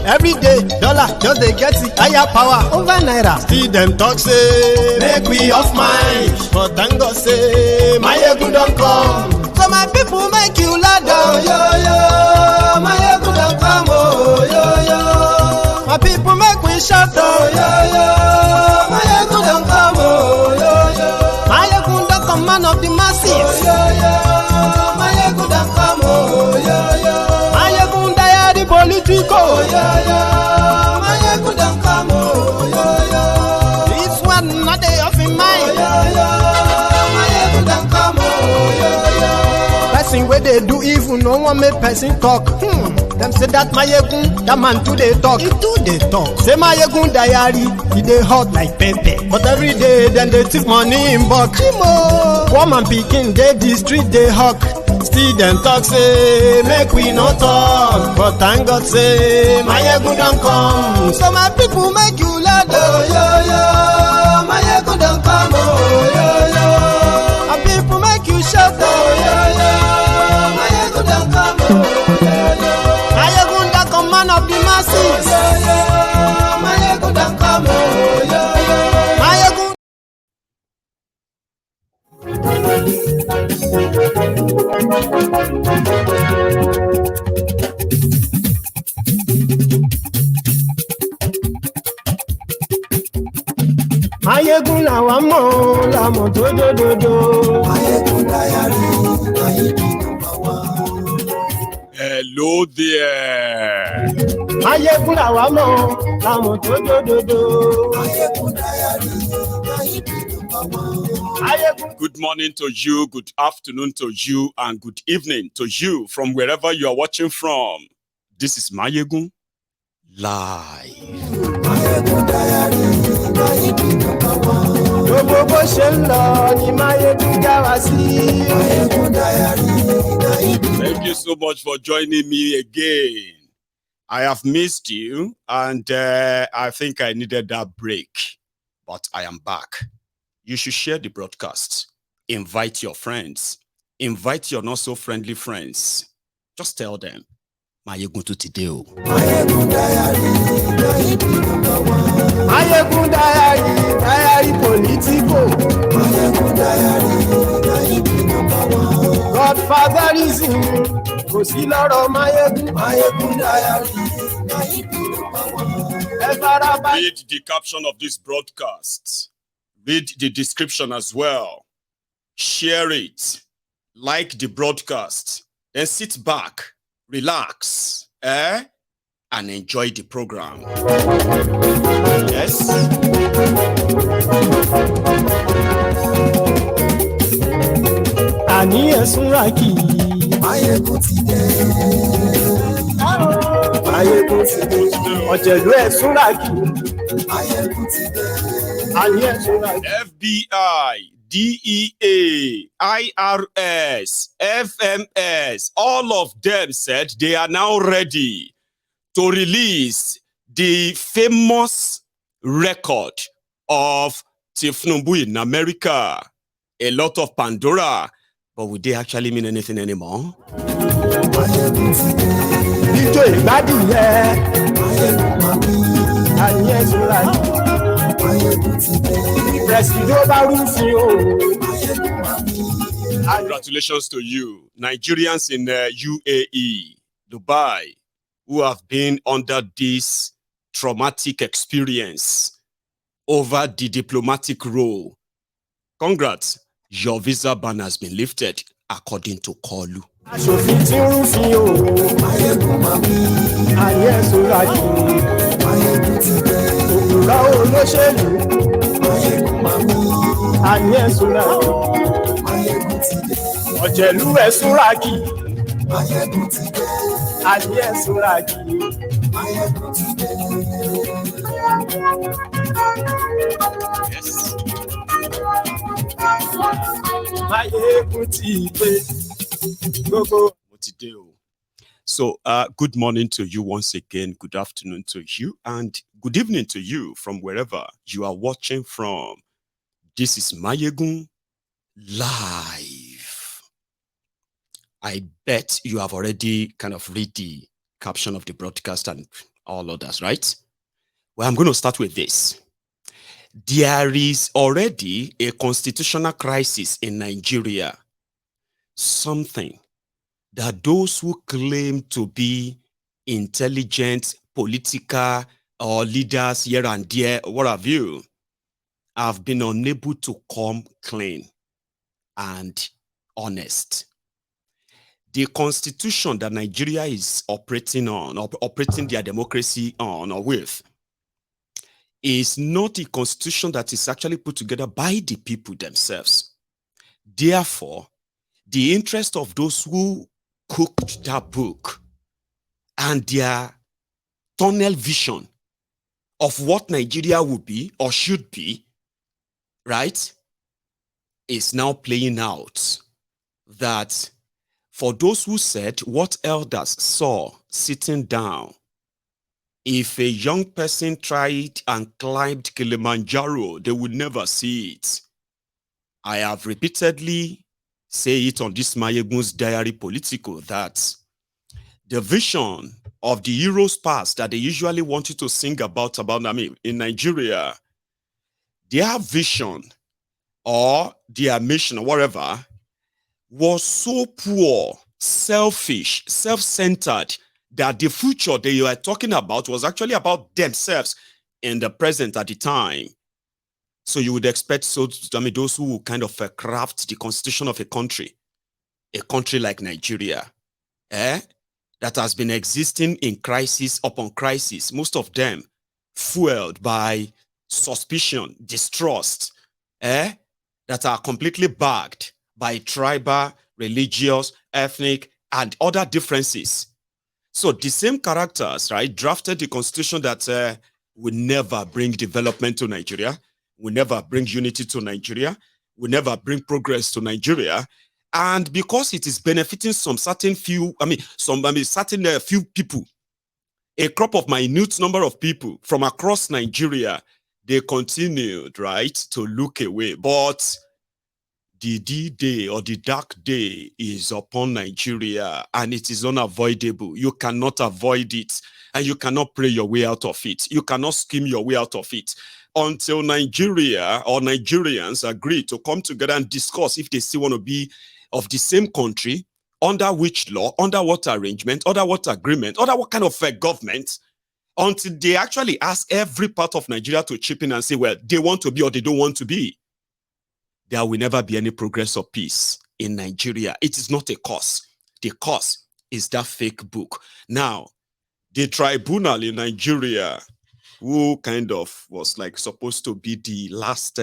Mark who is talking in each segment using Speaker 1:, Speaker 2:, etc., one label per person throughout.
Speaker 1: Every day, dollar just they get the higher power over naira. Still them talk say make we off mind, but thank God say my ego don't come. So my people make you lie down, yo yo. My ego don't come, oh yo yo. My people make we shut down, yo yo. My ego don't come, oh yo yo. My ego don't come, man of the masses, oh yo yo. My ego don't come, oh yo yo. My ego die the politico, oh yo yo. My ego don't come, oh yo yo. This one not day off in mind, oh yo yo. My ego don't come, oh yo yo. Person where they do evil, no one make person talk. Them say that my yegun, that man too they talk. He too they talk. Say my yegun diary, he they hot like pepper. But every day then they take money in bulk. Woman picking, they the street they hawk. Still them talk say make we no talk. But thank God say my yegun don't come. So my people make you laugh, oh yo yo. My yegun don't come, oh yo yo. My people make you shout, oh yo yo. My yegun don't come, oh yo yo. Man of the masses, oh, yo, yo. My ego don't come, oh, yo, yo. My ego. My ego la wamo, la moto do do do. My ego diary, my ego number one.
Speaker 2: Hello there. Good morning to you, good afternoon to you, and good evening to you from wherever you are watching from. This is Mayegun Live. Thank you so much for joining me again. I have missed you, and I think I needed that break, but I am back. You should share the broadcast. Invite your friends. Invite your not so friendly friends. Just tell them, Mayegun to today. Mayegun diary politico. Mayegun diary number one. Godfatherism. Kò sí lọ́rọ̀ Mayegun diary number one. Read the caption of this broadcast. Read the description as well. Share it. Like the broadcast. Then sit back, relax, and enjoy the program. Yes. Ani esunraki. Mayegun ti dé. Mayegun ti dé. Ọ̀jẹ̀lú esunraki. Mayegun ti dé. Ani esunraki. FBI, DEA, IRS, FMS, all of them said they are now ready to release the famous record of Tifnumbu in America. A lot of Pandora. But would they actually mean anything anymore? Congratulations to you, Nigerians in UAE, Dubai, who have been under this traumatic experience over the diplomatic role. Congrats. Your visa ban has been lifted, according to Kolu. Yes. So, good morning to you once again. Good afternoon to you, and good evening to you from wherever you are watching from. This is Mayegun Live. I bet you have already kind of read the caption of the broadcast and all others, right? Well, I'm going to start with this. There is already a constitutional crisis in Nigeria. Something that those who claim to be intelligent, political, or leaders here and there, what have you, have been unable to come clean and honest. The constitution that Nigeria is operating on, or operating their democracy on or with, is not a constitution that is actually put together by the people themselves. Therefore, the interest of those who cooked that book and their tunnel vision of what Nigeria would be or should be, right, is now playing out. That for those who said what elders saw sitting down, if a young person tried and climbed Kilimanjaro, they would never see it. I have repeatedly said it on this Mayegun's Diary Political that the vision of the heroes past that they usually want you to sing about in Nigeria, their vision or their mission or whatever was so poor, selfish, self-centered, that the future they were talking about was actually about themselves in the present at the time. So you would expect those who would kind of craft the constitution of a country like Nigeria, that has been existing in crisis upon crisis, most of them fueled by suspicion, distrust, that are completely backed by tribal, religious, ethnic, and other differences. So the same characters, right, drafted the constitution that will never bring development to Nigeria, will never bring unity to Nigeria, will never bring progress to Nigeria. And because it is benefiting certain few people, a crop of minute number of people from across Nigeria, they continued, right, to look away. But the D-Day or the dark day is upon Nigeria, and it is unavoidable. You cannot avoid it, and you cannot pray your way out of it. You cannot scheme your way out of it until Nigeria or Nigerians agree to come together and discuss if they still want to be of the same country, under which law, under what arrangement, under what agreement, under what kind of government, until they actually ask every part of Nigeria to chip in and say, well, they want to be or they don't want to be. There will never be any progress or peace in Nigeria. It is not a cause. The cause is that fake book. Now, the tribunal in Nigeria, who kind of was like supposed to be the last,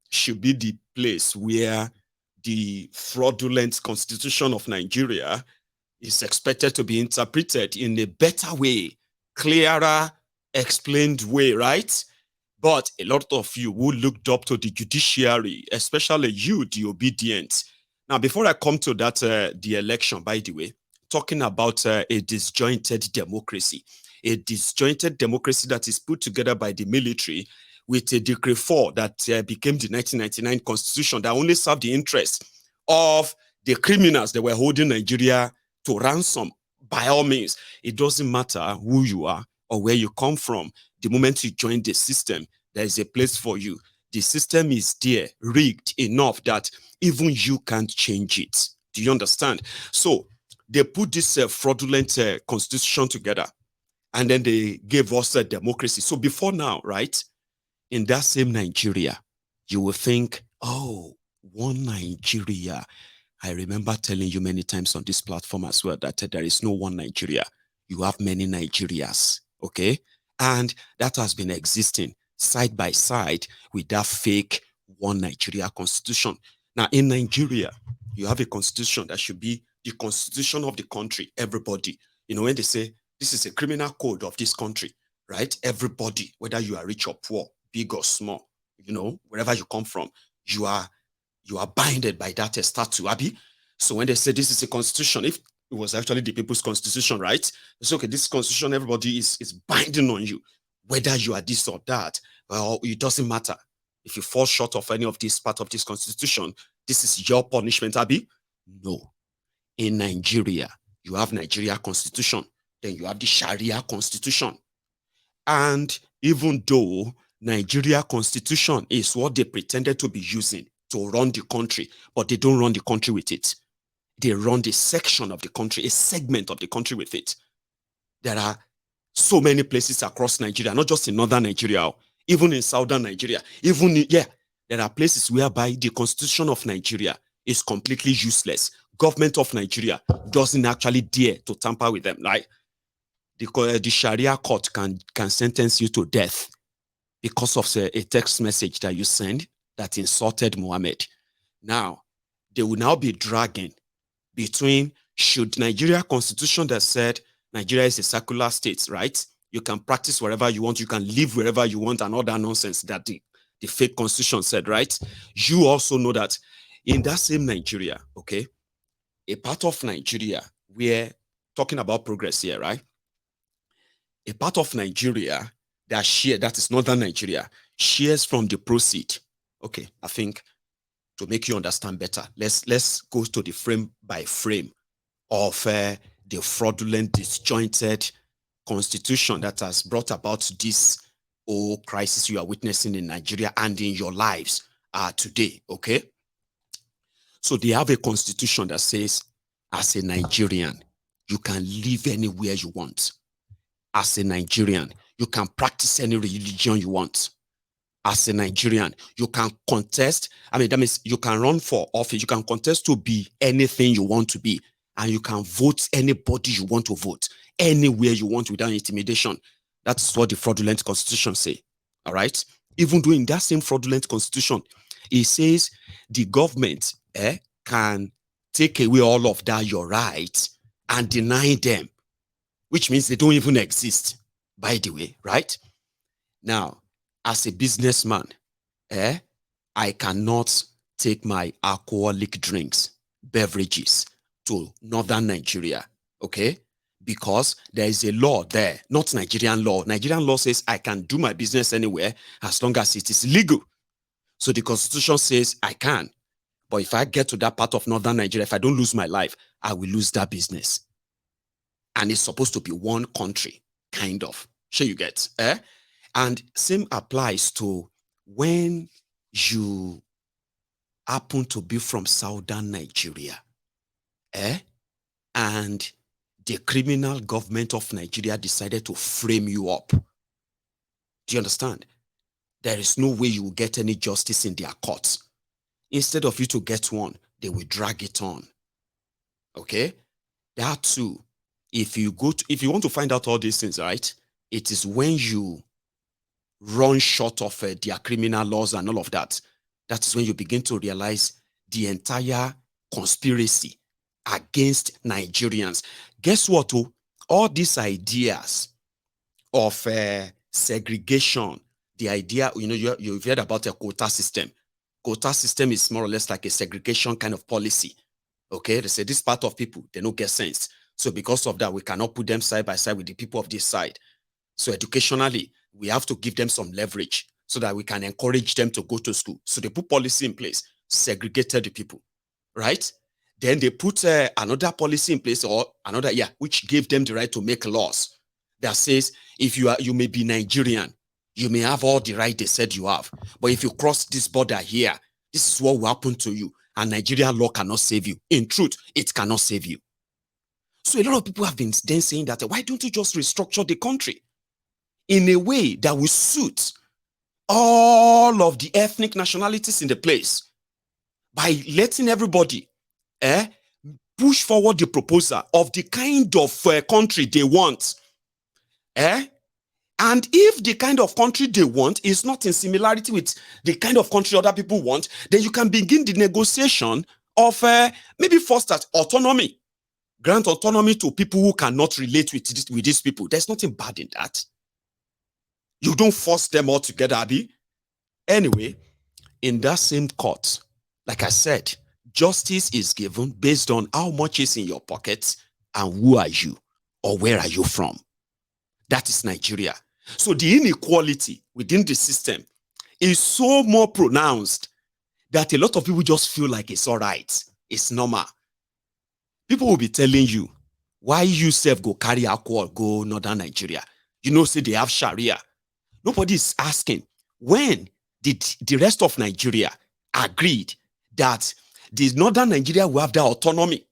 Speaker 2: should be the place where the fraudulent constitution of Nigeria is expected to be interpreted in a better way, clearer, explained way, right? But a lot of you who looked up to the judiciary, especially you, the obedient. Now, before I come to that, the election, by the way, talking about a disjointed democracy that is put together by the military with a Decree 4 that became the 1999 constitution that only served the interest of the criminals that were holding Nigeria to ransom. By all means, it doesn't matter who you are or where you come from. The moment you join the system, there is a place for you. The system is there, rigged enough that even you can't change it. Do you understand? So they put this fraudulent constitution together, and then they gave us a democracy. So before now, right, in that same Nigeria, you will think, oh, one Nigeria. I remember telling you many times on this platform as well that there is no one Nigeria. You have many Nigerias, okay? And that has been existing side by side with that fake one Nigeria constitution. Now, in Nigeria, you have a constitution that should be the constitution of the country, everybody. You know, when they say, this is a criminal code of this country, right? Everybody, whether you are rich or poor, big or small, you know, wherever you come from, you are binded by that statute, Abi. So when they say this is a constitution, if it was actually the people's constitution, right? It's okay, this constitution, everybody is binding on you, whether you are this or that. Well, it doesn't matter. If you fall short of any of this part of this constitution, this is your punishment, Abi. No. In Nigeria, you have Nigeria constitution.
Speaker 3: Then you have the Sharia constitution. And even though Nigeria constitution is what they pretended to be using to run the country, but they don't run the country with it. They run the section of the country, a segment of the country with it. There are so many places across Nigeria, not just in northern Nigeria, even in southern Nigeria, there are places whereby the constitution of Nigeria is completely useless. Government of Nigeria doesn't actually dare to tamper with them. Like the Sharia court can sentence you to death because of a text message that you send that insulted Muhammad. Now, they will now be dragging between should Nigeria constitution that said Nigeria is a secular state, right? You can practice wherever you want, you can live wherever you want, and all that nonsense that the fake constitution said, right? You also know that in that same Nigeria, okay, a part of Nigeria, we're talking about progress here, right? A part of Nigeria that is northern Nigeria, shares from the proceed. Okay, I think to make you understand better, let's go to the frame by frame of the fraudulent, disjointed constitution that has brought about this whole crisis you are witnessing in Nigeria and in your lives today, okay? So they have a constitution that says, as a Nigerian, you can live anywhere you want. As a Nigerian, you can practice any religion you want. As a Nigerian, you can contest. I mean, that means you can run for office. You can contest to be anything you want to be. And you can vote anybody you want to vote, anywhere you want without intimidation. That's what the fraudulent constitution say. All right? Even though in that same fraudulent constitution, it says the government can take away all of that, your rights, and deny them, which means they don't even exist, by the way, right? Now, as a businessman, I cannot take my alcoholic drinks, beverages to northern Nigeria, okay? Because there is a law there, not Nigerian law. Nigerian law says I can do my business anywhere as long as it is legal. So the constitution says I can. But if I get to that part of northern Nigeria, if I don't lose my life, I will lose that business. And it's supposed to be one country, kind of. Sure you get, And same applies to when you happen to be from southern Nigeria, and the criminal government of Nigeria decided to frame you up. Do you understand? There is no way you will get any justice in their courts. Instead of you to get one, they will drag it on. Okay? That too, if you want to find out all these things, right? It is when you run short of their criminal laws and all of that. That's when you begin to realize the entire conspiracy against Nigerians. Guess what? All these ideas of segregation, the idea, you've heard about a quota system. Quota system is more or less like a segregation kind of policy. Okay, they say this part of people, they don't get sense. So because of that, we cannot put them side by side with the people of this side. So educationally, we have to give them some leverage so that we can encourage them to go to school. So they put policy in place, segregated the people, right? Then they put another policy in place, which gave them the right to make laws that says if you may be Nigerian, you may have all the right they said you have, but if you cross this border here, this is what will happen to you, and Nigerian law cannot save you. In truth, it cannot save you. So a lot of people have been then saying that, why don't you just restructure the country in a way that will suit all of the ethnic nationalities in the place by letting everybody push forward the proposal of the kind of country they want. And if the kind of country they want is not in similarity with the kind of country other people want, then you can begin the negotiation of maybe first at autonomy. Grant autonomy to people who cannot relate with these people. There's nothing bad in that. You don't force them all together, Abi. Anyway, in that same court, like I said, justice is given based on how much is in your pocket and who are you or where are you from. That is Nigeria. So the inequality within the system is so more pronounced that a lot of people just feel like it's all right. It's normal. People will be telling you, Why you self go carry alcohol go northern Nigeria? You know, say they have Sharia. Nobody is asking, when did the rest of Nigeria agreed that the northern Nigeria will have their autonomy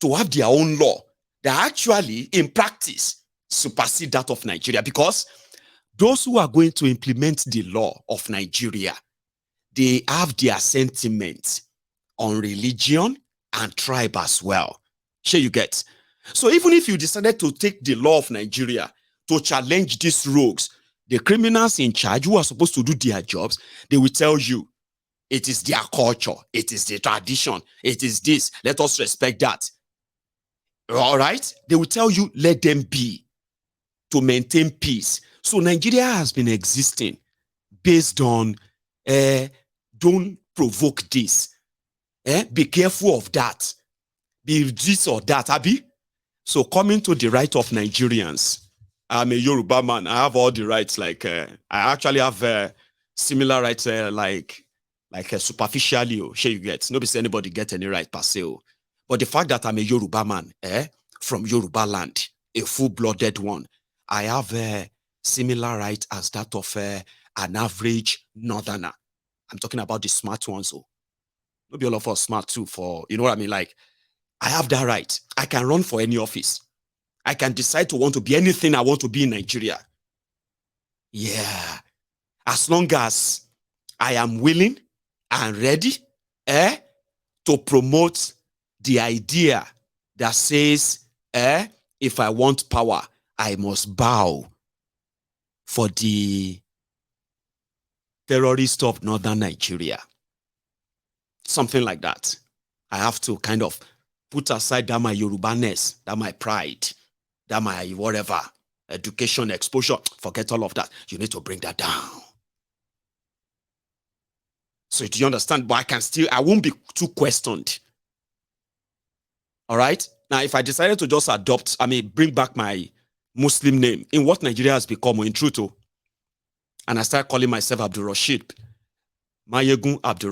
Speaker 3: to have their own law that actually in practice supersede that of Nigeria? Because those who are going to implement the law of Nigeria, they have their sentiments on religion and tribe as well. Sure, you get. So even if you decided to take the law of Nigeria to challenge these rogues, the criminals in charge who are supposed to do their jobs, they will tell you it is their culture, it is the tradition, it is this, let us respect that. All right? They will tell you, let them be, to maintain peace. So Nigeria has been existing based on don't provoke this. Be careful of that. Be this or that, Abi. So coming to the right of Nigerians, I'm a Yoruba man. I have all the rights. Like I actually have similar rights, like superficially. Sure, you get. Nobody say anybody get any right per se. But the fact that I'm a Yoruba man, from Yoruba land, a full-blooded one, I have a similar right as that of an average northerner. I'm talking about the smart ones. So maybe all of us smart too. For you know what I mean, like. I have that right. I can run for any office. I can decide to want to be anything I want to be in Nigeria. Yeah. As long as I am willing and ready to promote the idea that says, if I want power, I must bow for the terrorists of northern Nigeria. Something like that. I have to kind of put aside that my Yoruba-ness, that my pride, that my whatever, education, exposure, forget all of that. You need to bring that down. So do you understand? But I won't be too questioned. All right? Now, if I decided to just bring back my Muslim name in what Nigeria has become, in truth, and I start calling myself Abdul Rashid, Mayegun Abdul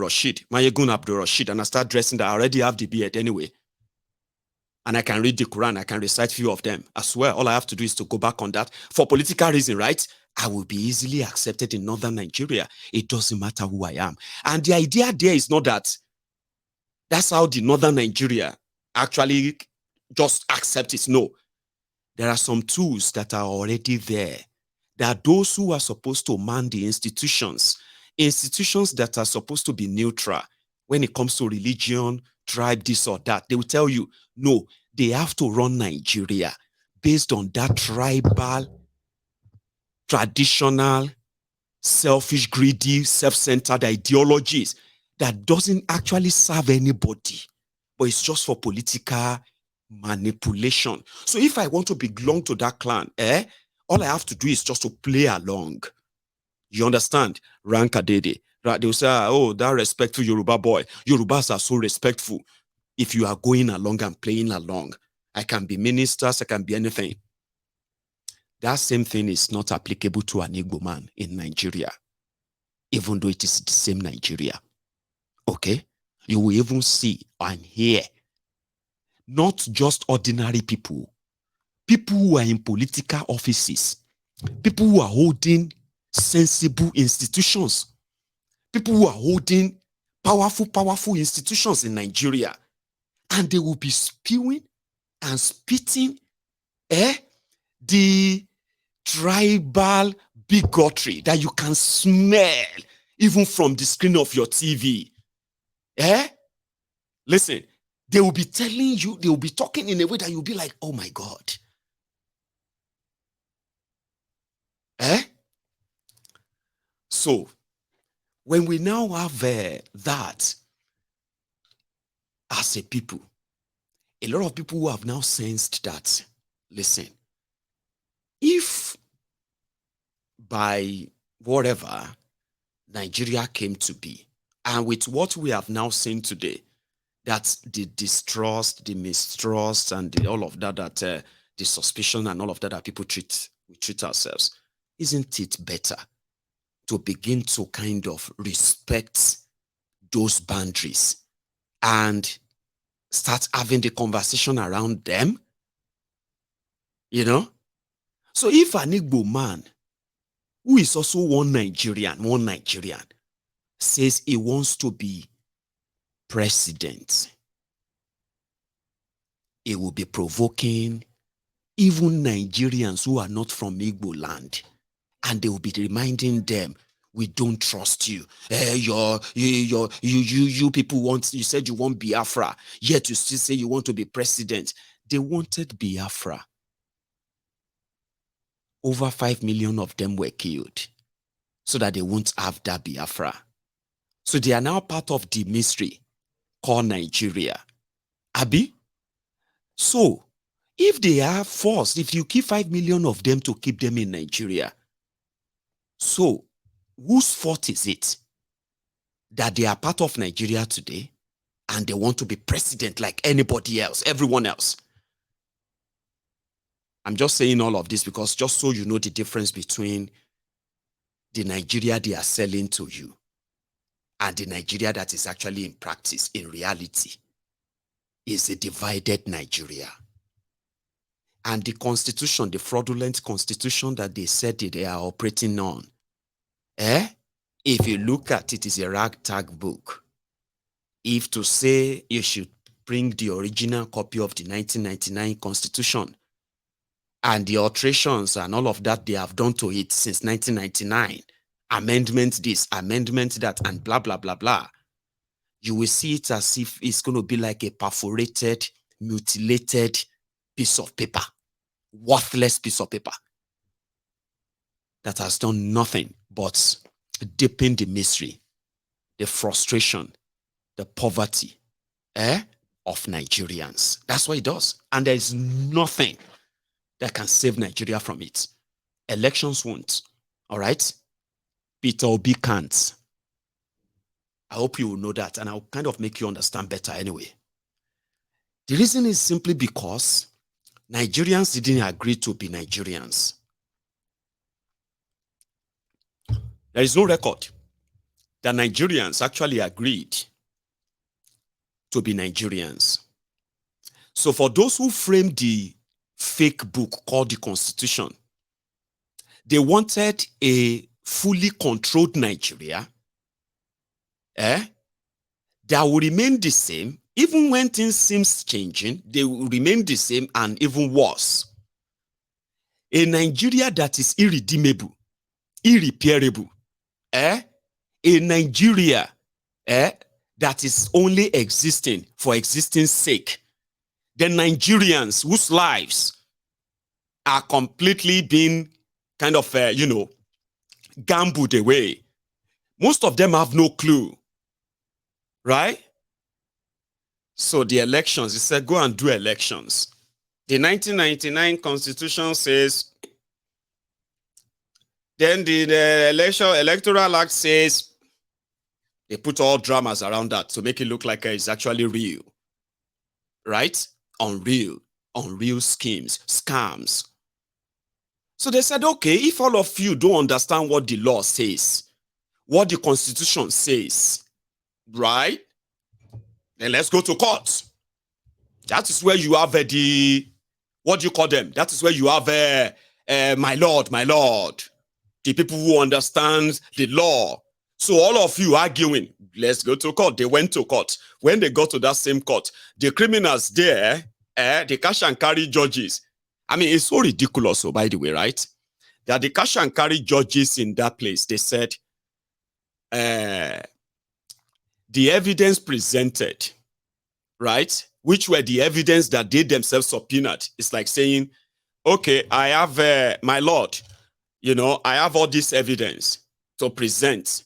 Speaker 3: Rashid, and I start dressing that I already have the beard anyway. And I can read the Quran, I can recite few of them as well. All I have to do is to go back on that. For political reason, right? I will be easily accepted in northern Nigeria. It doesn't matter who I am. And the idea there is not that that's how the northern Nigeria actually just accept it. No. There are some tools that are already there. There are those who are supposed to man the institutions that are supposed to be neutral when it comes to religion, tribe, this or that. They will tell you, no, they have to run Nigeria based on that tribal, traditional, selfish, greedy, self-centered ideologies that doesn't actually serve anybody, but it's just for political manipulation. So if I want to belong to that clan, all I have to do is just to play along. You understand? Rankadede. They will say, oh, that respectful Yoruba boy. Yorubas are so respectful. If you are going along and playing along, I can be ministers, I can be anything. That same thing is not applicable to an Igbo man in Nigeria, even though it is the same Nigeria. Okay? You will even see and hear not just ordinary people who are in political offices, people who are holding sensible institutions, people who are holding powerful institutions in Nigeria, and they will be spewing and spitting the tribal bigotry that you can smell even from the screen of your TV. Listen, they will be telling you, they will be talking in a way that you'll be like, oh my God. So, when we now have that as a people, a lot of people who have now sensed that, listen, if by whatever Nigeria came to be, and with what we have now seen today, that the distrust, the mistrust, and all of that, the suspicion and all of that people we treat ourselves, isn't it better to begin to kind of respect those boundaries and start having the conversation around them You know? So if an Igbo man, who is also one Nigerian, says he wants to be president, it will be provoking even Nigerians who are not from Igbo land. And they will be reminding them, we don't trust you. You people want, you said you want Biafra, yet you still say you want to be president. They wanted Biafra. Over 5 million of them were killed so that they won't have that Biafra. So they are now part of the mystery called Nigeria. Abi? So, if they are forced, if you keep 5 million of them to keep them in Nigeria, so whose fault is it that they are part of Nigeria today and they want to be president like anybody else, everyone else? I'm just saying all of this because just so you know the difference between the Nigeria they are selling to you and the Nigeria that is actually in practice, in reality, is a divided Nigeria. And the constitution, the fraudulent constitution that they said they are operating on, if you look at it, is a ragtag book. If to say you should bring the original copy of the 1999 constitution and the alterations and all of that they have done to it since 1999, amendment this, amendment that, and blah, blah, blah, blah, you will see it as if it's going to be like a perforated, mutilated piece of paper, worthless piece of paper that has done nothing but deepen the misery, the frustration, the poverty of Nigerians. That's what it does. And there is nothing that can save Nigeria from it. Elections won't. All right? Peter Obi can't. I hope you will know that, and I'll kind of make you understand better anyway. The reason is simply because Nigerians didn't agree to be Nigerians. There is no record that Nigerians actually agreed to be Nigerians. So for those who framed the fake book called the Constitution, they wanted a fully controlled Nigeria that will remain the same. Even when things seem changing, they will remain the same and even worse. A Nigeria that is irredeemable, irreparable. A Nigeria that is only existing for existence sake. The Nigerians whose lives are completely being kind of, gambled away. Most of them have no clue, right? So the elections, he said, go and do elections. The 1999 Constitution says, then the Electoral Act says, they put all dramas around that to make it look like it's actually real, right? Unreal schemes, scams. So they said, okay, if all of you don't understand what the law says, what the Constitution says, right? Then let's go to court. That is where you have what do you call them? That is where you have my lord, the people who understand the law. So all of you arguing, let's go to court. They went to court. When they got to that same court, the criminals there, the cash and carry judges. I mean, it's so ridiculous, so by the way, right? That the cash and carry judges in that place, they said, the evidence presented, right, which were the evidence that they themselves subpoenaed. It's like saying, okay, I have, my lord, I have all this evidence to present.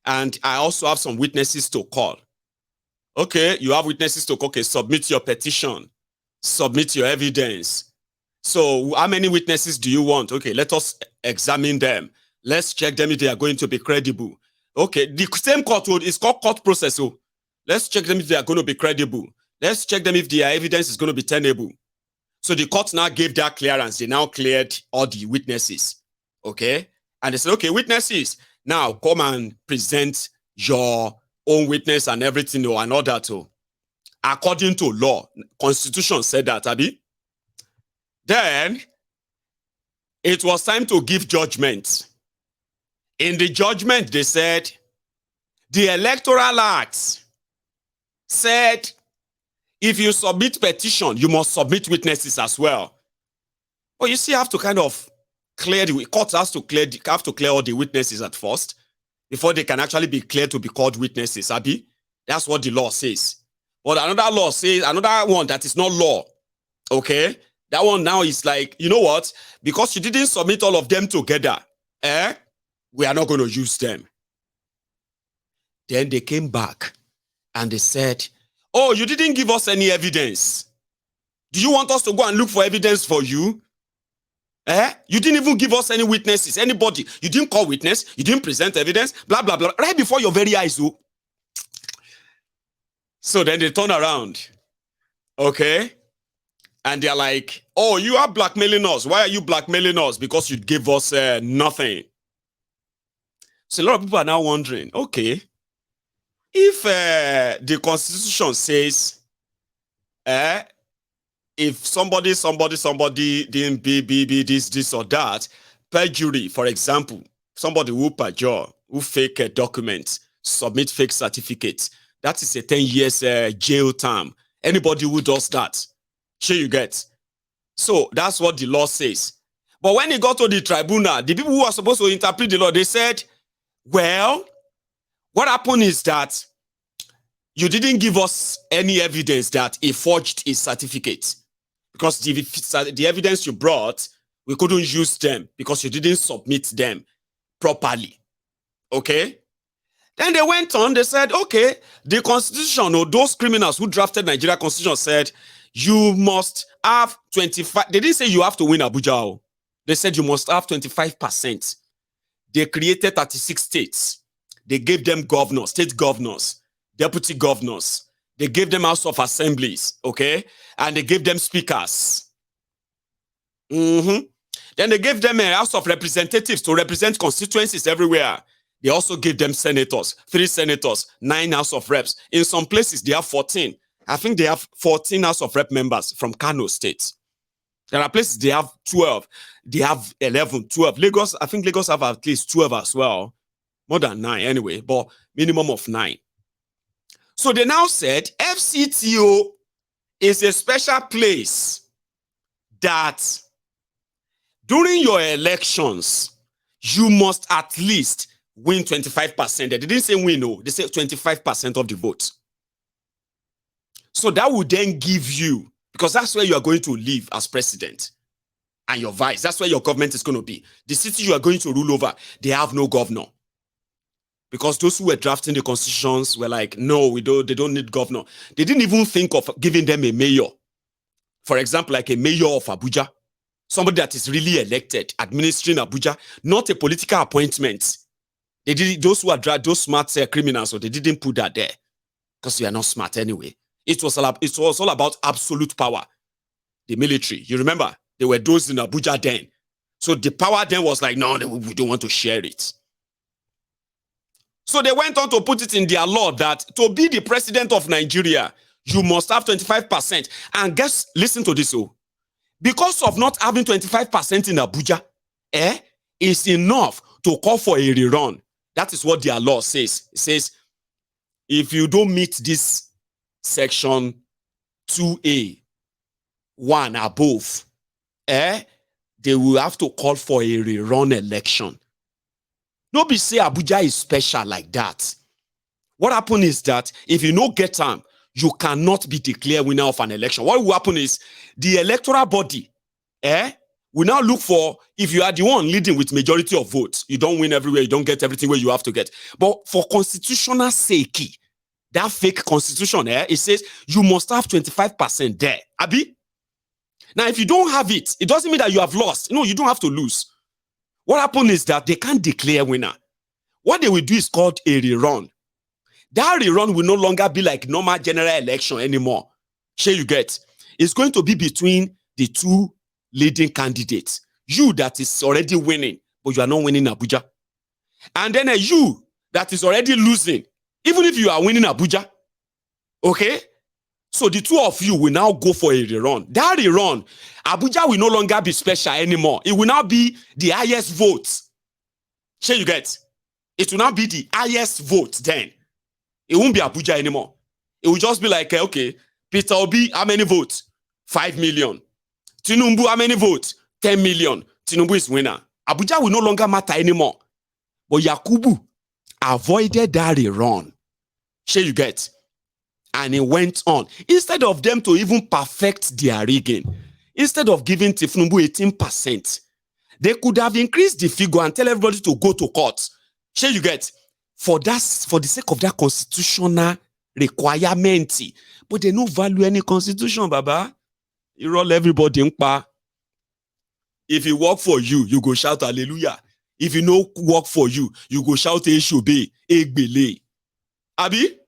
Speaker 3: And I also have some witnesses to call. Okay, you have witnesses to call. Okay, submit your petition. Submit your evidence. So how many witnesses do you want? Okay, let us examine them. Let's check them if they are going to be credible. Okay, the same court is called court process. So let's check them if they are going to be credible. Let's check them if their evidence is going to be tenable. So the court now gave their clearance. They now cleared all the witnesses. Okay, and they said, okay, witnesses, now come and present your own witness and everything and all that. According to law, Constitution said that, Abi. Then it was time to give judgment. In the judgment, they said, the Electoral Act said, if you submit petition, you must submit witnesses as well. But you see, you have to kind of clear the court have to clear all the witnesses at first before they can actually be cleared to be called witnesses. Abi, that's what the law says. But another law says, another one that is not law. Okay, that one now is like, you know what? Because you didn't submit all of them together, we are not going to use them. Then they came back and they said, oh, you didn't give us any evidence. Do you want us to go and look for evidence for you? You didn't even give us any witnesses, anybody. You didn't call witness, you didn't present evidence, blah, blah, blah, right before your very eyes. Oh. So then they turn around, okay? And they're like, oh, you are blackmailing us. Why are you blackmailing us? Because you gave us nothing. So a lot of people are now wondering, okay, if the Constitution says, if somebody didn't be this or that, perjury, for example, somebody who perjure, who fake a document, submit fake certificates, that is a 10 years jail term. Anybody who does that, sure you get. So that's what the law says. But when it got to the tribunal, the people who are supposed to interpret the law, they said, well, what happened is that you didn't give us any evidence that he forged his certificate. Because the evidence you brought, we couldn't use them because you didn't submit them properly. Okay? Then they went on, they said, okay, the Constitution, or those criminals who drafted Nigeria Constitution said, you must have 25, they didn't say you have to win Abuja. They said you must have 25%. They created 36 states. They gave them governors, state governors, deputy governors. They gave them House of Assemblies, okay? And they gave them speakers. Then they gave them a House of Representatives to represent constituencies everywhere. They also gave them senators, 3 senators, 9 House of Reps. In some places, they have 14. I think they have 14 House of Rep members from Kano State. There are places they have 12. They have 11, 12. Lagos, I think Lagos have at least 12 as well. More than 9 anyway, but minimum of 9. So they now said FCTO is a special place that during your elections, you must at least win 25%. They didn't say win, no. They said 25% of the vote. So that would then give you, because that's where you are going to live as president and your vice. That's where your government is going to be. The city you are going to rule over, they have no governor. Because those who were drafting the constitutions were like, no, they don't need governor. They didn't even think of giving them a mayor. For example, like a mayor of Abuja. Somebody that is really elected, administering Abuja, not a political appointment. They did those who are those smart criminals, so they didn't put that there. Because you are not smart anyway. It was all about absolute power. The military. You remember? They were those in Abuja then. So the power then was like, no, we don't want to share it. So they went on to put it in their law that to be the president of Nigeria, you must have 25%. And guess, listen to this. Oh, because of not having 25% in Abuja, is enough to call for a rerun. That is what their law says. It says, if you don't meet this section 2A, 1 above, they will have to call for a rerun election. Nobody say Abuja is special like that. What happened is that if you don't get time, you cannot be declared winner of an election. What will happen is the electoral body will now look for, if you are the one leading with majority of votes, you don't win everywhere, you don't get everything where you have to get. But for constitutional sake, that fake constitution, it says you must have 25% there. Abi? Now, if you don't have it, it doesn't mean that you have lost. No, you don't have to lose. What happened is that they can't declare winner. What they will do is called a rerun. That rerun will no longer be like normal general election anymore. Sure you get. It's going to be between the 2 leading candidates. You that is already winning, but you are not winning Abuja. And then you that is already losing, even if you are winning Abuja. Okay? So the two of you will now go for a rerun. That rerun, Abuja will no longer be special anymore. It will now be the highest vote. Sure you get? It will now be the highest vote then. It won't be Abuja anymore. It will just be like, okay, Peter Obi, how many votes? 5 million. Tinubu, how many votes? 10 million. Tinubu is winner. Abuja will no longer matter anymore. But Yakubu avoided that rerun. Sure you get? And it went on. Instead of them to even perfect their rigging, instead of giving Tinubu 18%, they could have increased the figure and tell everybody to go to court. Sure you get? For the sake of that constitutional requirement. But they don't value any constitution, Baba. You roll everybody in pa. If it work for you, you go shout hallelujah. If it no work for you, you go shout Eshobe, Egbele. Abi?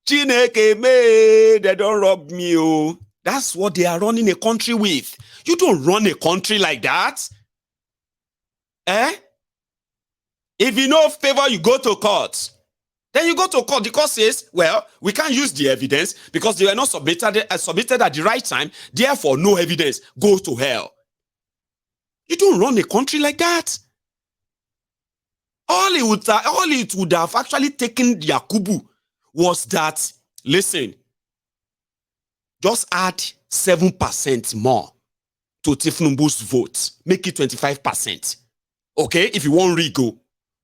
Speaker 3: Chineke me, they don't rob me. Oh. That's what they are running a country with. You don't run a country like that. If you know favor, you go to court. Then you go to court. The court says, well, we can't use the evidence because they were not submitted at the right time. Therefore, no evidence. Go to hell. You don't run a country like that. All it would have actually taken Yakubu was that, listen, just add 7% more to Tinubu's vote. Make it 25%. Okay? If you want Rigo,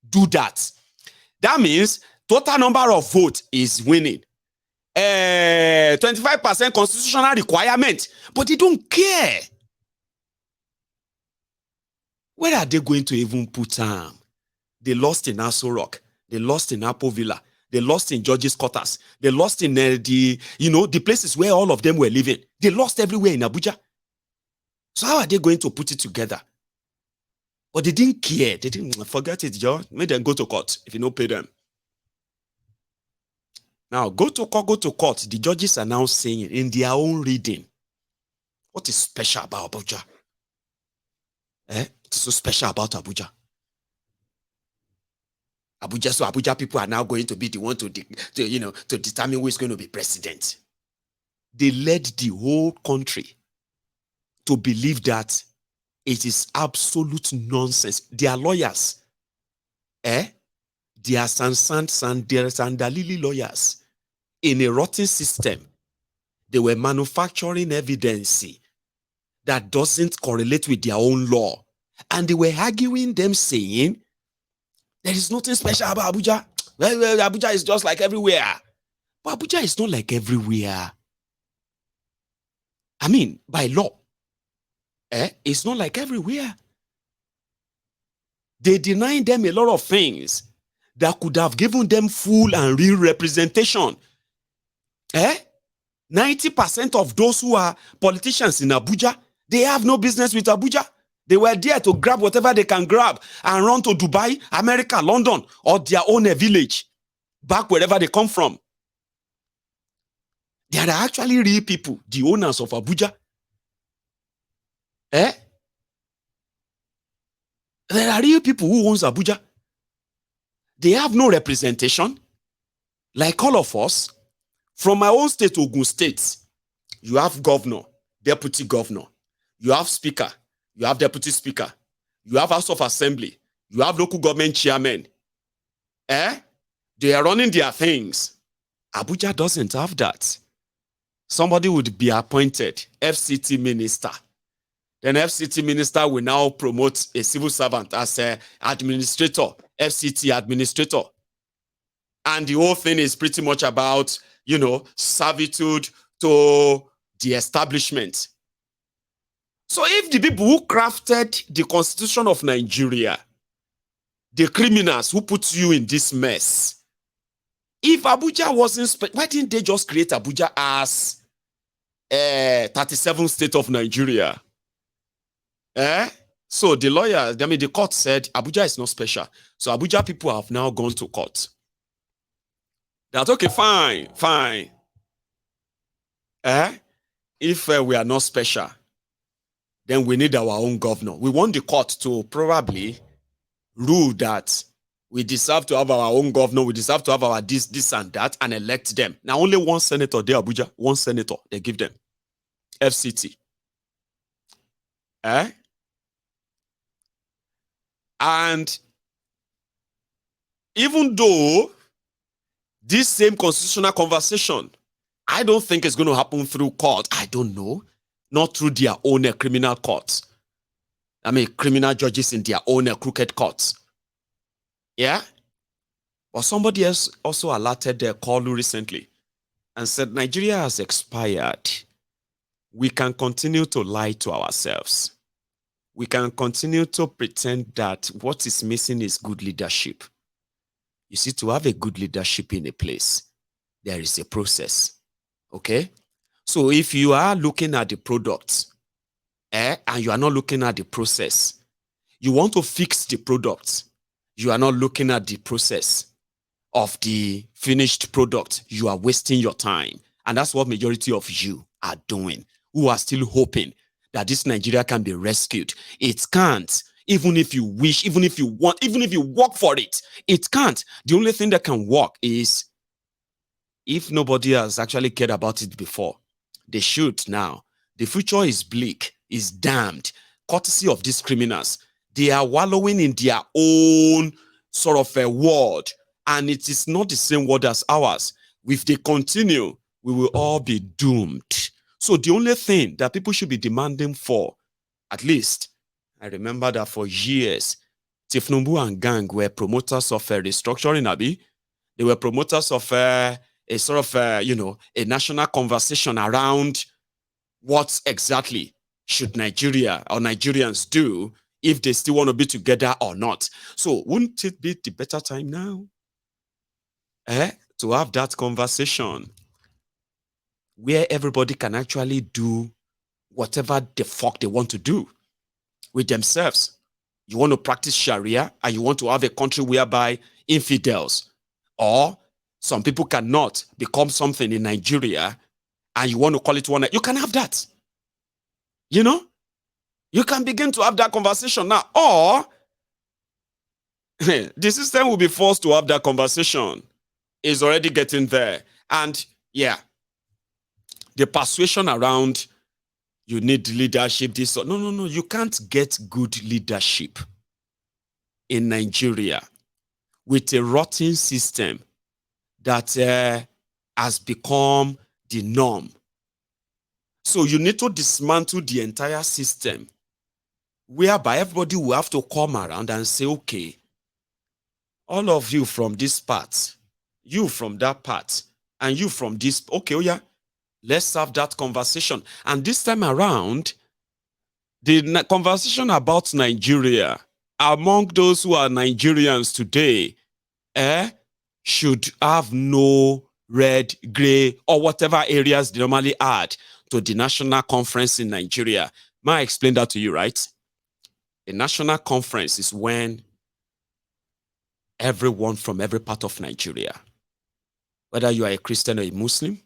Speaker 3: do that. That means total number of votes is winning. 25% constitutional requirement. But they don't care. Where are they going to even put them? They lost in Aso Rock. They lost in Apo Villa. They lost in George's Quarters. They lost in the places where all of them were living. They lost everywhere in Abuja. So how are they going to put it together? But they didn't care. They didn't forget it, Joe. Make them go to court if you don't pay them. Now, go to court. The judges are now saying in their own reading, what is special about Abuja? It's so special about Abuja. Abuja people are now going to be the one to determine who is going to be president. They led the whole country to believe that it is absolute nonsense. They are lawyers. They are Sandalili lawyers. In a rotten system, they were manufacturing evidence that doesn't correlate with their own law. And they were arguing them saying, there is nothing special about Abuja. Well, Abuja is just like everywhere. But Abuja is not like everywhere. I mean, by law. It's not like everywhere. They deny them a lot of things that could have given them full and real representation. 90% of those who are politicians in Abuja, they have no business with Abuja. They were there to grab whatever they can grab and run to Dubai, America, London, or their own village, back wherever they come from. They are actually real people, the owners of Abuja. There are real people who owns Abuja. They have no representation. Like all of us, from my own state, Ogun State, you have governor, deputy governor, you have speaker, you have deputy speaker, you have House of Assembly, you have local government chairman. They are running their things. Abuja doesn't have that. Somebody would be appointed FCT minister. Then FCT minister will now promote a civil servant as an administrator, FCT administrator. And the whole thing is pretty much about, servitude to the establishment. So if the people who crafted the Constitution of Nigeria, the criminals who put you in this mess, if Abuja wasn't, why didn't they just create Abuja as 37th state of Nigeria? So the court said Abuja is not special. So Abuja people have now gone to court. That's okay, fine. If we are not special, then we need our own governor. We want the court to probably rule that We deserve to have our own governor. We deserve to have our this and that, and elect them. Now, only one senator there, Abuja, one senator, they give them. FCT. And even though this same constitutional conversation, I don't think it's going to happen through court. I don't know. Not through their own criminal courts. I mean, criminal judges in their own crooked courts. Yeah? But somebody else also alerted their call recently and said, Nigeria has expired. We can continue to lie to ourselves. We can continue to pretend that what is missing is good leadership. You see, to have a good leadership in a place, there is a process. Okay? So if you are looking at the product, and you are not looking at the process, you want to fix the product, you are not looking at the process of the finished product, you are wasting your time. And that's what majority of you are doing, who are still hoping that this Nigeria can be rescued. It can't. Even if you wish, even if you want, even if you work for it, it can't. The only thing that can work is if nobody has actually cared about it before, they should now. The future is bleak, is damned, courtesy of these criminals. They are wallowing in their own sort of a world, and it is not the same world as ours. If they continue, we will all be doomed. So the only thing that people should be demanding for, at least, I remember that for years, Tifnumbu and gang were promoters of restructuring, Abi. They were promoters of a sort of, a national conversation around what exactly should Nigeria or Nigerians do if they still want to be together or not. So wouldn't it be the better time now to have that conversation where everybody can actually do whatever the fuck they want to do with themselves? You want to practice Sharia and you want to have a country whereby infidels or some people cannot become something in Nigeria and you want to call it one, you can have that. You know? You can begin to have that conversation now. Or the system will be forced to have that conversation. It's already getting there. And yeah, the persuasion around you need leadership, this or no. You can't get good leadership in Nigeria with a rotten system that has become the norm. So you need to dismantle the entire system, whereby everybody will have to come around and say, okay, all of you from this part, you from that part, and you from this, okay, oh yeah, let's have that conversation. And this time around, the conversation about Nigeria among those who are Nigerians today should have no red, gray, or whatever areas they normally add to the national conference in Nigeria. May I explain that to you, right? A national conference is when everyone from every part of Nigeria, whether you are a Christian or a Muslim,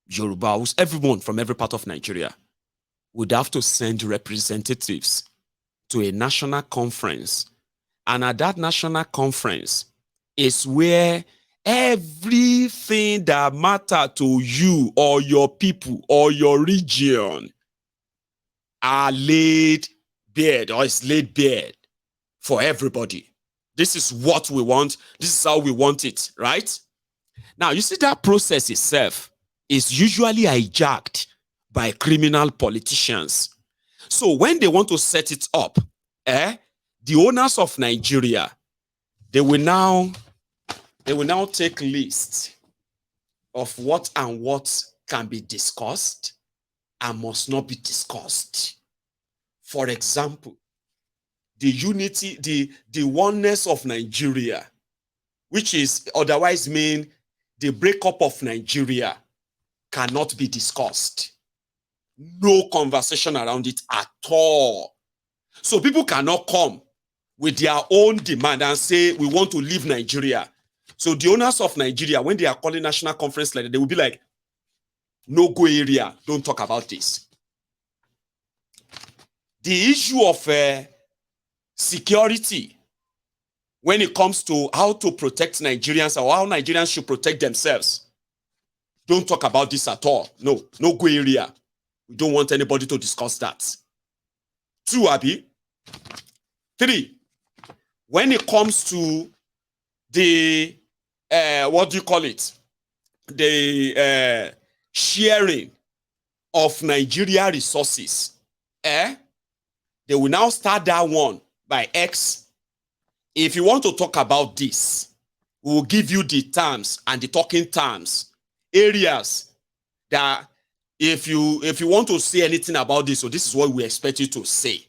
Speaker 3: Yoruba, everyone from every part of Nigeria would have to send representatives to a national conference. And at that national conference is where everything that matters to you or your people or your region are laid bare, or is laid bare for everybody. This is what we want. This is how we want it, right? Now, you see that process itself is usually hijacked by criminal politicians. So when they want to set it up, the owners of Nigeria, they will now take lists of what and what can be discussed and must not be discussed. For example, the unity, the oneness of Nigeria, which is otherwise mean the breakup of Nigeria, cannot be discussed. No conversation around it at all. So people cannot come with their own demand and say, we want to leave Nigeria. So the owners of Nigeria, when they are calling national conference like that, they will be like, no go area, don't talk about this. The issue of security, when it comes to how to protect Nigerians or how Nigerians should protect themselves. Don't talk about this at all. No go area. We don't want anybody to discuss that. 2, Abi. 3, when it comes to the, what do you call it? The sharing of Nigeria resources. They will now start that one by X. If you want to talk about this, we will give you the terms and the talking terms, areas that if you want to say anything about this, so this is what we expect you to say.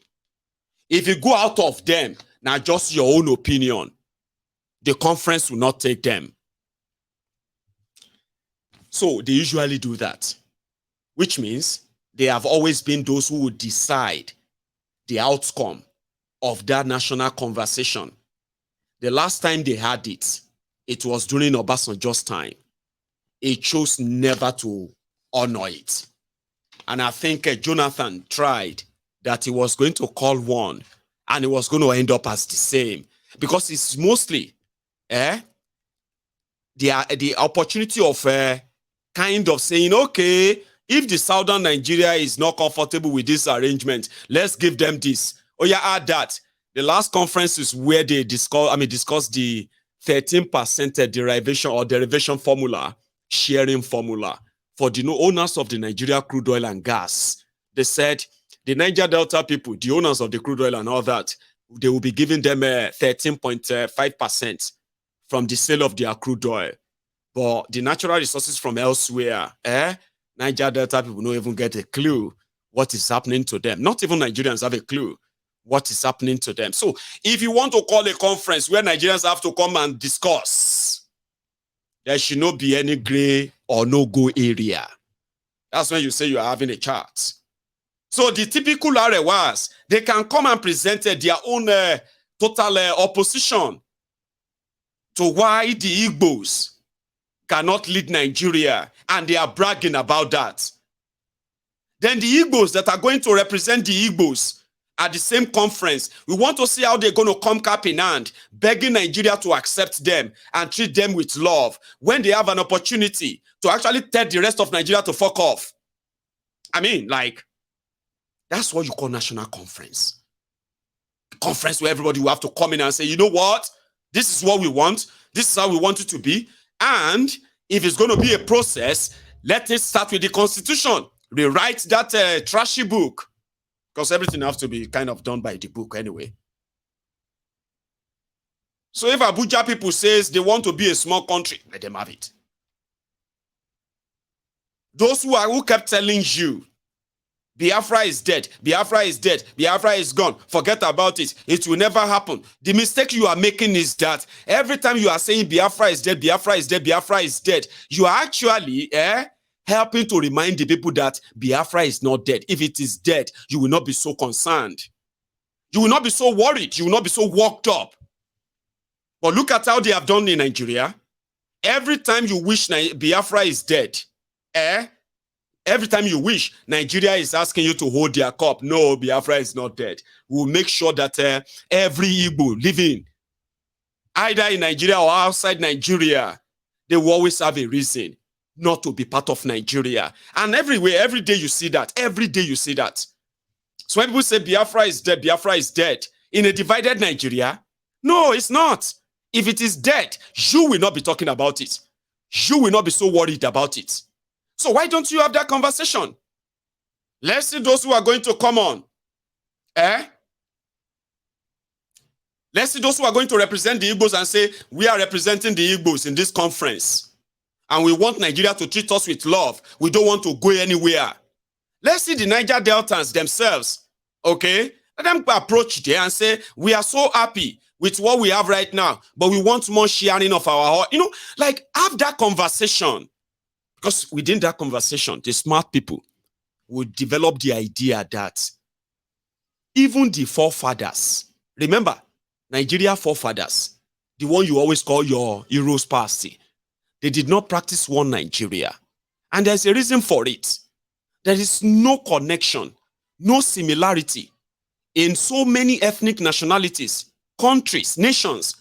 Speaker 3: If you go out of them, now just your own opinion, the conference will not take them. So they usually do that, which means they have always been those who would decide the outcome of that national conversation. The last time they had it, it was during Obasanjo's time. He chose never to honor it. And I think Jonathan tried that he was going to call one and it was going to end up as the same. Because it's mostly the opportunity of kind of saying, okay, if the southern Nigeria is not comfortable with this arrangement, let's give them this. Oh yeah, add that. The last conference is where they discuss the 13% derivation or derivation formula, sharing formula for the owners of the Nigeria crude oil and gas. They said the Niger Delta people, the owners of the crude oil and all that, they will be giving them 13.5% from the sale of their crude oil. But the natural resources from elsewhere, Niger Delta people don't even get a clue what is happening to them. Not even Nigerians have a clue what is happening to them. So if you want to call a conference where Nigerians have to come and discuss, there should not be any gray or no-go area. That's when you say you are having a chat. So the typical Arewas, they can come and present their own total opposition to why the Igbos cannot lead Nigeria, and they are bragging about that. Then the Igbos that are going to represent the Igbos at the same conference, we want to see how they're going to come cap in hand, begging Nigeria to accept them and treat them with love when they have an opportunity to actually tell the rest of Nigeria to fuck off. I mean, like, that's what you call national conference. Conference where everybody will have to come in and say, you know what? This is what we want. This is how we want it to be. And if it's going to be a process, let it start with the Constitution. Rewrite that trashy book. Because everything has to be kind of done by the book anyway. So if Abuja people says they want to be a small country, let them have it. Those who kept telling you, Biafra is dead, Biafra is dead, Biafra is gone, forget about it, it will never happen. The mistake you are making is that every time you are saying Biafra is dead, Biafra is dead, Biafra is dead, you are actually helping to remind the people that Biafra is not dead. If it is dead, you will not be so concerned. You will not be so worried. You will not be so worked up. But look at how they have done in Nigeria. Every time you wish Biafra is dead, every time you wish, Nigeria is asking you to hold their cup. No, Biafra is not dead. We'll make sure that every Igbo living either in Nigeria or outside Nigeria, they will always have a reason not to be part of Nigeria. And everywhere, every day you see that. Every day you see that. So when people say Biafra is dead, Biafra is dead, in a divided Nigeria, no, it's not. If it is dead, you will not be talking about it. You will not be so worried about it. So why don't you have that conversation? Let's see those who are going to come on. Let's see those who are going to represent the Igbos and say, we are representing the Igbos in this conference. And we want Nigeria to treat us with love. We don't want to go anywhere. Let's see the Niger Deltans themselves. Okay? Let them approach there and say, we are so happy with what we have right now, but we want more sharing of our, like have that conversation. Because within that conversation, the smart people will develop the idea that even the forefathers, remember, Nigeria forefathers, the one you always call your heroes party, they did not practice one Nigeria. And there's a reason for it. There is no connection, no similarity in so many ethnic nationalities, countries, nations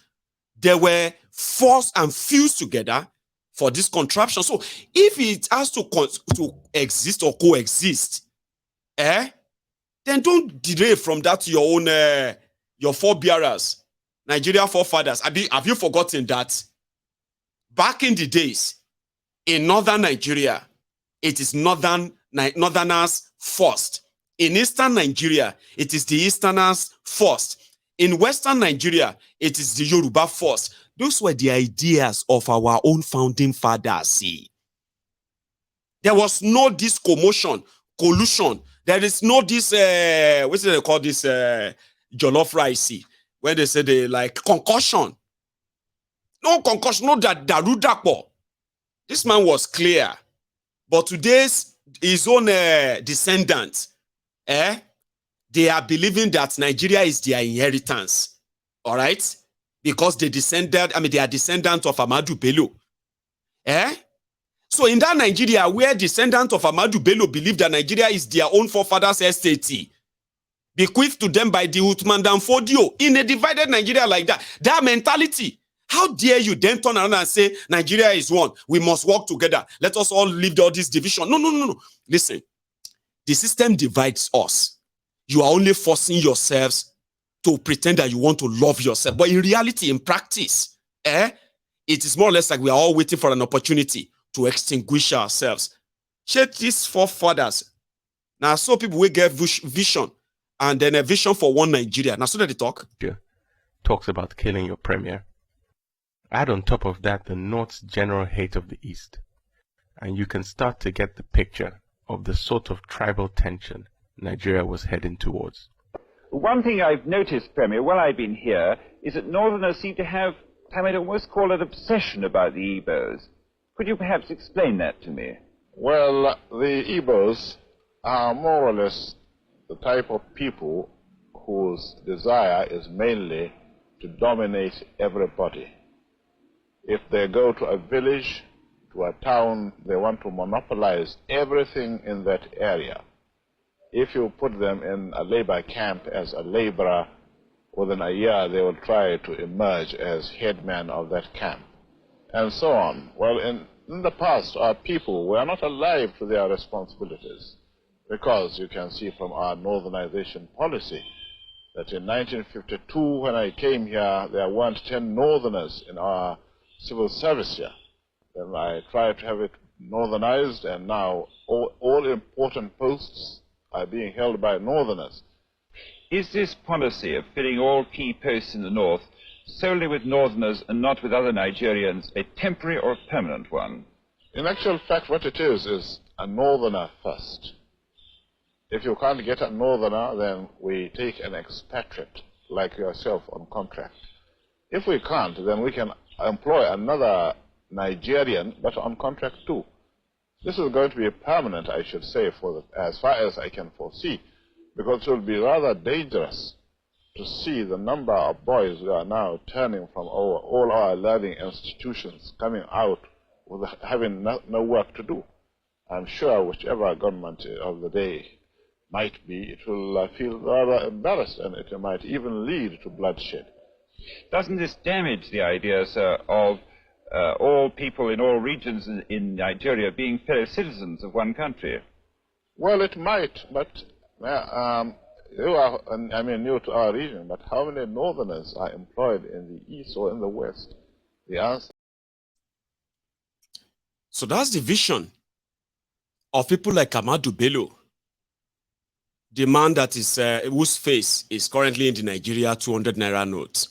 Speaker 3: They were forced and fused together for this contraption. So if it has to exist or coexist, then don't derive from that to your own, your forebearers, Nigeria forefathers. Have you forgotten that back in the days, in northern Nigeria, it is northerners first. In eastern Nigeria, it is the easterners first. In western Nigeria, it is the Yoruba first. Those were the ideas of our own founding fathers. See, there was no this collusion. There is no this, what do they call this, jollof rice, where they say they like concussion. No concussion, no darudapo. This man was clear. But today's, his own descendants, they are believing that Nigeria is their inheritance. All right? Because they are descendants of Ahmadu Bello. So in that Nigeria, where descendants of Ahmadu Bello believe that Nigeria is their own forefathers' estate, bequeathed to them by the Uthman Dan Fodio, in a divided Nigeria like that, that mentality, how dare you then turn around and say, Nigeria is one, we must work together, let us all leave all this division. No. Listen, the system divides us. You are only forcing yourselves to pretend that you want to love yourself. But in reality, in practice, it is more or less like we are all waiting for an opportunity to extinguish ourselves. Check these forefathers. Now, so people will get vision, and then a vision for one Nigeria. Now, so that they talk.
Speaker 4: Talks about killing your premier. Add on top of that the North's general hate of the East, and you can start to get the picture of the sort of tribal tension Nigeria was heading towards.
Speaker 5: One thing I've noticed, Premier, while I've been here, is that Northerners seem to have, I might almost call it, obsession about the Igbos. Could you perhaps explain that to me?
Speaker 6: Well, the Igbos are more or less the type of people whose desire is mainly to dominate everybody. If they go to a village, to a town, they want to monopolize everything in that area. If you put them in a labor camp as a laborer, within a year they will try to emerge as headman of that camp, and so on. Well, in the past, our people were not alive to their responsibilities, because you can see from our northernization policy that in 1952, when I came here, there weren't 10 northerners in our civil service here. Then I tried to have it northernized, and now all important posts are being held by northerners.
Speaker 5: Is this policy of filling all key posts in the north solely with northerners and not with other Nigerians a temporary or permanent one?
Speaker 6: In actual fact, what it is a northerner first. If you can't get a northerner, then we take an expatriate like yourself on contract. If we can't, then we can employ another Nigerian, but on contract too. This is going to be permanent, I should say, as far as I can foresee, because it will be rather dangerous to see the number of boys who are now turning from all our learning institutions, coming out with having no work to do. I'm sure whichever government of the day might be, it will feel rather embarrassed, and it might even lead to bloodshed.
Speaker 5: Doesn't this damage the idea, sir, of all people in all regions in Nigeria being fellow citizens of one country?
Speaker 6: Well, it might, but you are, new to our region, but how many northerners are employed in the east or in the west? The answer.
Speaker 3: So that's the vision of people like Ahmadu Bello, the man that is whose face is currently in the Nigeria 200 naira note.